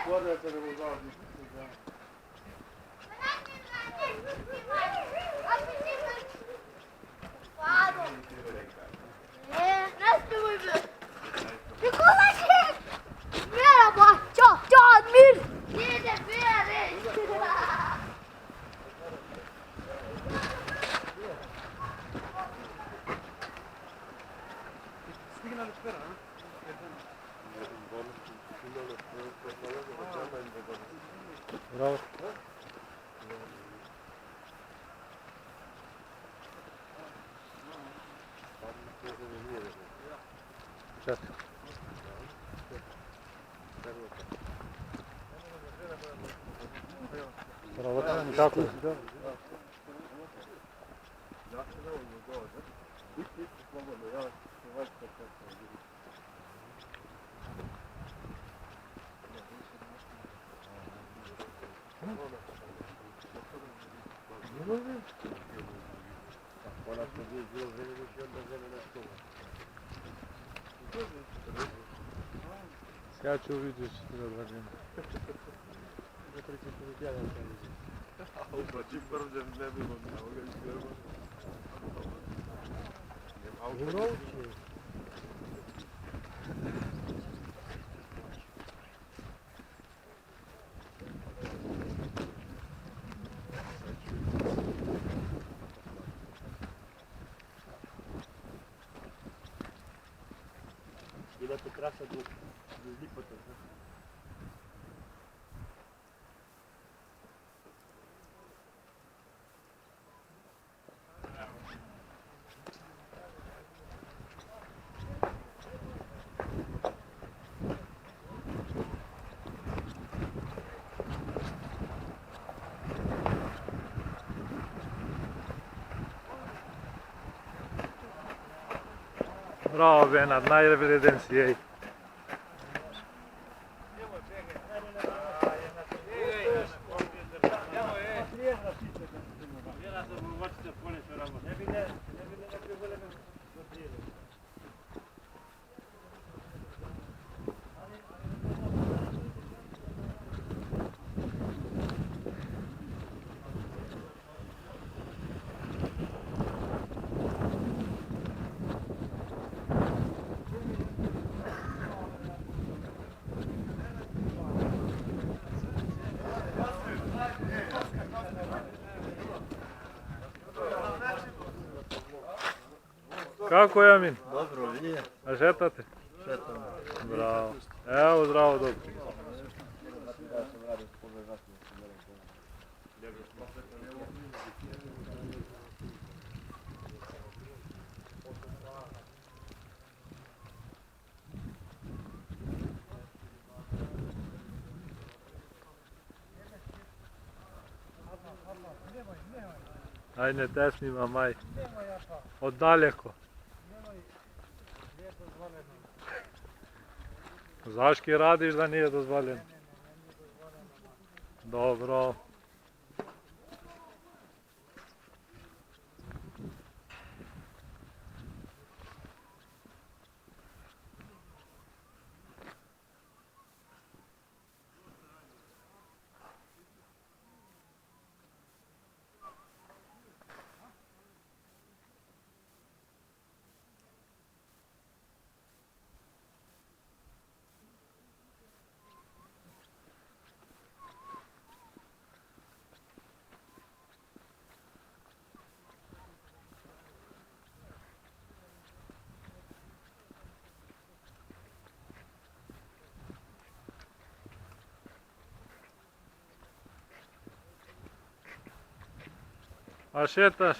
Guardate le guardi. Merhaba, Can. Stigna le spera, Bravo. Čet. Bravo, kako je? Сега ću vidjeti što da odvađem. Ci perdem ne bi mogli. Bila to trasa do Lipota. Bravo Benad, najreviden si jej. Kako je Amin? Dobro, vi? A šetate? Šetam. Bravo. Evo zdravo dobro. Aj ne te snima maj. Od daleko. Zaški radiš da nije dozvoljeno? Dobro. A šetaš?